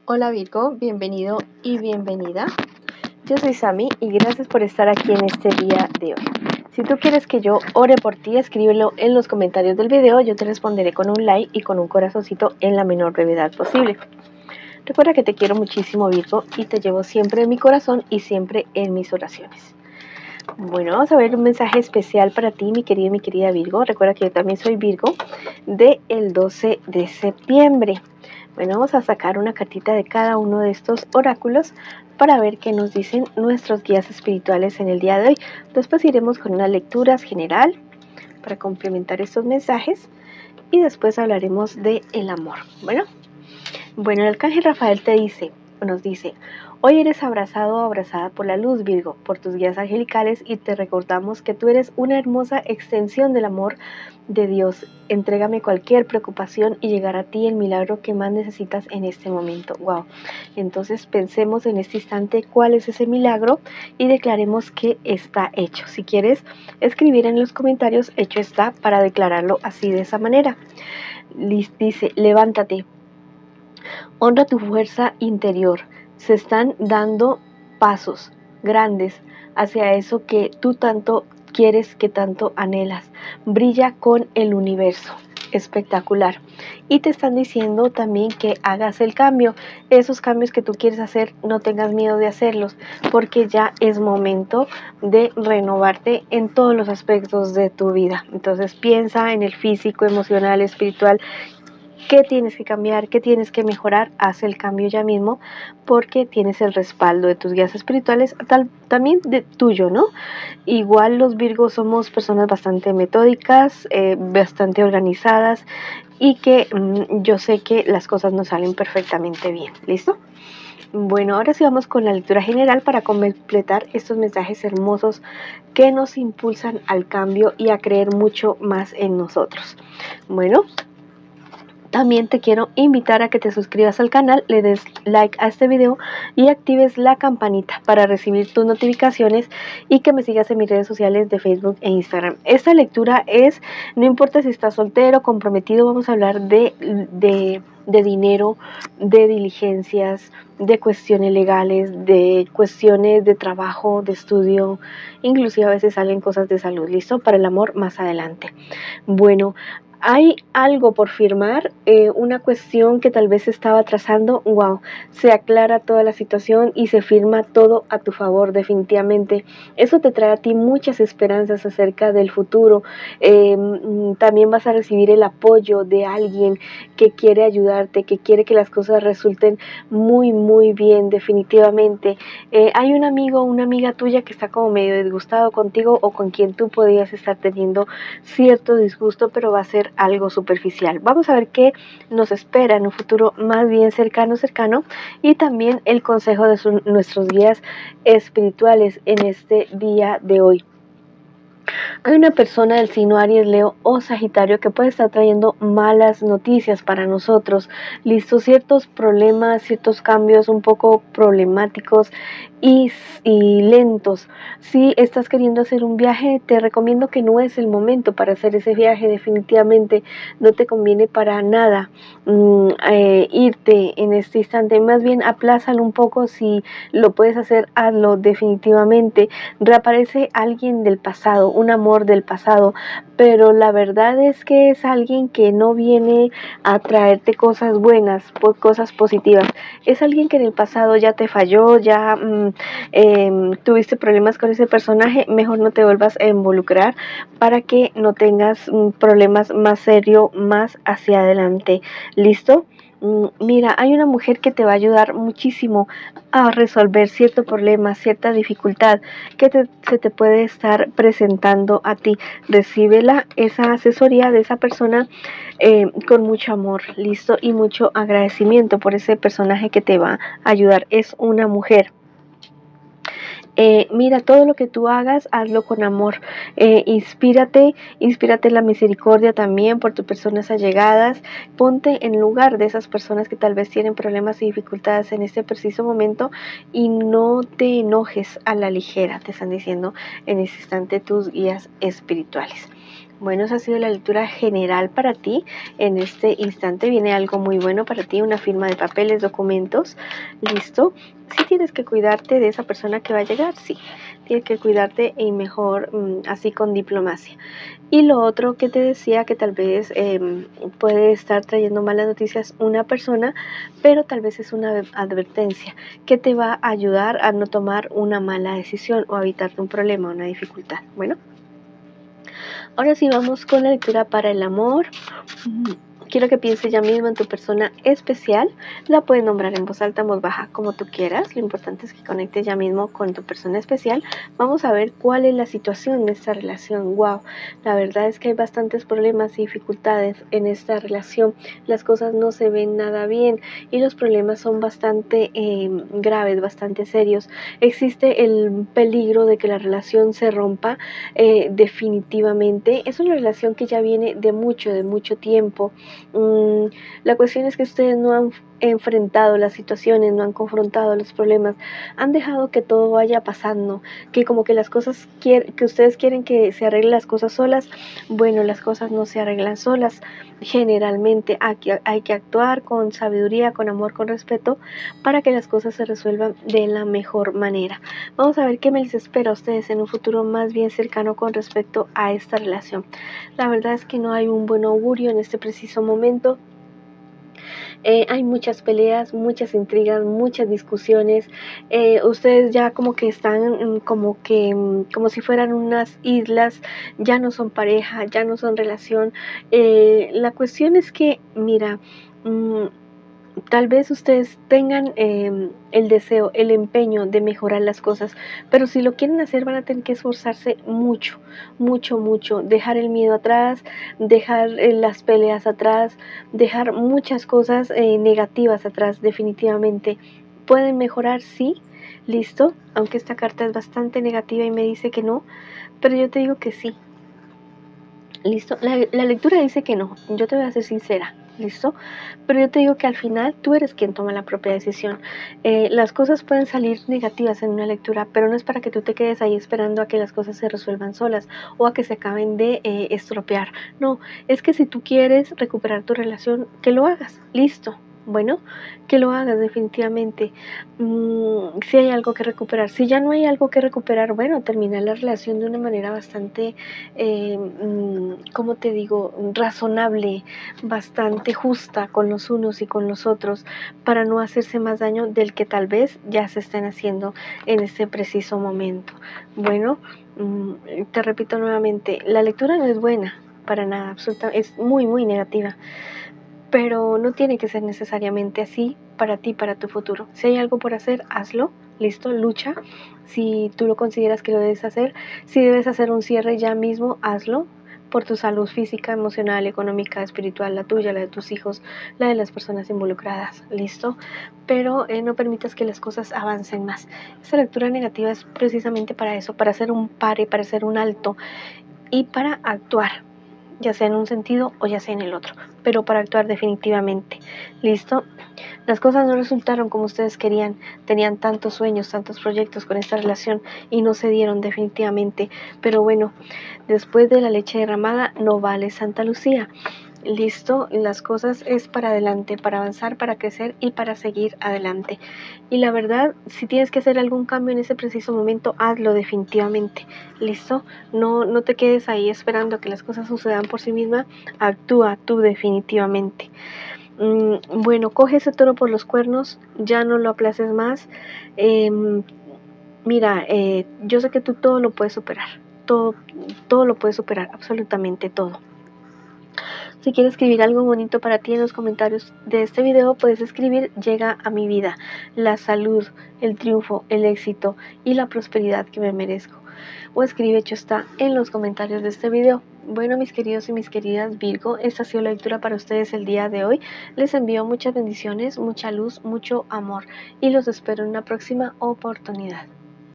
Hola Virgo, bienvenido y bienvenida. Yo soy Sami y gracias por estar aquí en este día de hoy. Si tú quieres que yo ore por ti, escríbelo en los comentarios del video. Yo te responderé con un like y con un corazoncito en la menor brevedad posible. Recuerda que te quiero muchísimo, Virgo, y te llevo siempre en mi corazón y siempre en mis oraciones. Bueno, vamos a ver un mensaje especial para ti, mi querido y mi querida Virgo. Recuerda que yo también soy Virgo del 12 de septiembre. Bueno, vamos a sacar una cartita de cada uno de estos oráculos para ver qué nos dicen nuestros guías espirituales en el día de hoy. Después iremos con unas lecturas general para complementar estos mensajes y después hablaremos de el amor. Bueno, el arcángel Rafael nos dice, hoy eres abrazado o abrazada por la luz, Virgo, por tus guías angelicales, y te recordamos que tú eres una hermosa extensión del amor de Dios. Entrégame cualquier preocupación y llegará a ti el milagro que más necesitas en este momento. Wow. Entonces pensemos en este instante cuál es ese milagro y declaremos que está hecho. Si quieres escribir en los comentarios, hecho está, para declararlo así, de esa manera. Dice, levántate. Honra tu fuerza interior. Se están dando pasos grandes hacia eso que tú tanto quieres, que tanto anhelas. Brilla con el universo. Espectacular. Y te están diciendo también que hagas el cambio. Esos cambios que tú quieres hacer, no tengas miedo de hacerlos, porque ya es momento de renovarte en todos los aspectos de tu vida. Entonces piensa en el físico, emocional, espiritual. ¿Qué tienes que cambiar? ¿Qué tienes que mejorar? Haz el cambio ya mismo, porque tienes el respaldo de tus guías espirituales, también de tuyo, ¿no? Igual los Virgos somos personas bastante metódicas, bastante organizadas, y que yo sé que las cosas nos salen perfectamente bien. ¿Listo? Bueno, ahora sí vamos con la lectura general para completar estos mensajes hermosos que nos impulsan al cambio y a creer mucho más en nosotros. Bueno, también te quiero invitar a que te suscribas al canal, le des like a este video y actives la campanita para recibir tus notificaciones, y que me sigas en mis redes sociales de Facebook e Instagram. Esta lectura es, no importa si estás soltero, comprometido, vamos a hablar de dinero, de diligencias, de cuestiones legales, de cuestiones de trabajo, de estudio, inclusive a veces salen cosas de salud. ¿Listo? Para el amor más adelante. Bueno, hay algo por firmar, una cuestión que tal vez se estaba atrasando. Wow, se aclara toda la situación y se firma todo a tu favor, definitivamente. Eso te trae a ti muchas esperanzas acerca del futuro. También vas a recibir el apoyo de alguien que quiere ayudarte, que quiere que las cosas resulten muy, muy bien, definitivamente. Hay un amigo o una amiga tuya que está como medio disgustado contigo, o con quien tú podrías estar teniendo cierto disgusto, pero va a ser algo superficial. Vamos a ver qué nos espera en un futuro más bien cercano, y también el consejo de nuestros guías espirituales en este día de hoy. Hay una persona del signo Aries, Leo o Sagitario que puede estar trayendo malas noticias para nosotros. Listo, ciertos problemas, ciertos cambios un poco problemáticos y lentos. Si estás queriendo hacer un viaje, te recomiendo que no es el momento para hacer ese viaje. Definitivamente no te conviene para nada irte en este instante. Más bien aplázalo un poco. Si lo puedes hacer, hazlo definitivamente. Reaparece alguien del pasado, un amor del pasado, pero la verdad es que es alguien que no viene a traerte cosas buenas, cosas positivas. Es alguien que en el pasado ya te falló, ya tuviste problemas con ese personaje. Mejor no te vuelvas a involucrar para que no tengas problemas más serios más hacia adelante. ¿Listo? Mira, hay una mujer que te va a ayudar muchísimo a resolver cierto problema, cierta dificultad que se te puede estar presentando a ti. Recíbela, esa asesoría de esa persona, con mucho amor, listo, y mucho agradecimiento por ese personaje que te va a ayudar. Es una mujer. Mira, todo lo que tú hagas, hazlo con amor. Inspírate en la misericordia también por tus personas allegadas. Ponte en lugar de esas personas que tal vez tienen problemas y dificultades en este preciso momento, y no te enojes a la ligera, te están diciendo en este instante tus guías espirituales. Bueno, esa ha sido la lectura general para ti. En este instante viene algo muy bueno para ti, una firma de papeles, documentos. ¿Listo? Sí tienes que cuidarte de esa persona que va a llegar, sí. Tienes que cuidarte y mejor así con diplomacia. Y lo otro que te decía, que tal vez puede estar trayendo malas noticias una persona, pero tal vez es una advertencia que te va a ayudar a no tomar una mala decisión o a evitarte un problema, una dificultad. Bueno, ahora sí vamos con la lectura para el amor. Quiero que pienses ya mismo en tu persona especial. La puedes nombrar en voz alta, en voz baja, como tú quieras. Lo importante es que conectes ya mismo con tu persona especial. Vamos a ver cuál es la situación de esta relación. Wow, la verdad es que hay bastantes problemas y dificultades en esta relación. Las cosas no se ven nada bien y los problemas son bastante graves, bastante serios. Existe el peligro de que la relación se rompa definitivamente. Es una relación que ya viene de mucho tiempo. La cuestión es que ustedes no han enfrentado las situaciones, no han confrontado los problemas, han dejado que todo vaya pasando, que como que las cosas que ustedes quieren que se arreglen las cosas solas. Bueno, las cosas no se arreglan solas. Generalmente hay que actuar con sabiduría, con amor, con respeto, para que las cosas se resuelvan de la mejor manera. Vamos a ver qué me les espera a ustedes en un futuro más bien cercano con respecto a esta relación. La verdad es que no hay un buen augurio en este preciso momento. Hay muchas peleas, muchas intrigas, muchas discusiones. Ustedes ya como que están como si fueran unas islas, ya no son pareja, ya no son relación. La cuestión es que, mira, tal vez ustedes tengan el deseo, el empeño de mejorar las cosas, pero si lo quieren hacer van a tener que esforzarse mucho, dejar el miedo atrás, dejar las peleas atrás, dejar muchas cosas negativas atrás. Definitivamente pueden mejorar, sí, listo, aunque esta carta es bastante negativa y me dice que no, pero yo te digo que sí. Listo, la lectura dice que no, yo te voy a ser sincera, listo, pero yo te digo que al final tú eres quien toma la propia decisión. Las cosas pueden salir negativas en una lectura, pero no es para que tú te quedes ahí esperando a que las cosas se resuelvan solas o a que se acaben de estropear. No, es que si tú quieres recuperar tu relación, que lo hagas, listo. Bueno, que lo hagas definitivamente. Si hay algo que recuperar, si ya no hay algo que recuperar, bueno, terminar la relación de una manera bastante como te digo, razonable, bastante justa con los unos y con los otros, para no hacerse más daño del que tal vez ya se estén haciendo en este preciso momento. Bueno, te repito nuevamente, la lectura no es buena para nada, absolutamente, es muy negativa, pero no tiene que ser necesariamente así para ti, para tu futuro. Si hay algo por hacer, hazlo, listo, lucha. Si tú lo consideras que lo debes hacer, si debes hacer un cierre ya mismo, hazlo, por tu salud física, emocional, económica, espiritual, la tuya, la de tus hijos, la de las personas involucradas, listo, pero no permitas que las cosas avancen más. Esta lectura negativa es precisamente para eso, para hacer un pare, para hacer un alto y para actuar, ya sea en un sentido o ya sea en el otro, pero para actuar definitivamente. ¿Listo? Las cosas no resultaron como ustedes querían, tenían tantos sueños, tantos proyectos con esta relación y no se dieron definitivamente, pero bueno, después de la leche derramada no vale Santa Lucía. Listo, las cosas es para adelante, para avanzar, para crecer y para seguir adelante. Y la verdad, si tienes que hacer algún cambio en ese preciso momento, hazlo definitivamente. Listo, no te quedes ahí esperando que las cosas sucedan por sí mismas, actúa tú definitivamente. Bueno, coge ese toro por los cuernos, ya no lo aplaces más. Mira, yo sé que tú todo lo puedes superar, todo lo puedes superar, absolutamente todo. Si quieres escribir algo bonito para ti en los comentarios de este video, puedes escribir: llega a mi vida la salud, el triunfo, el éxito y la prosperidad que me merezco. O escribe hecho está en los comentarios de este video. Bueno, mis queridos y mis queridas Virgo, esta ha sido la lectura para ustedes el día de hoy. Les envío muchas bendiciones, mucha luz, mucho amor y los espero en una próxima oportunidad.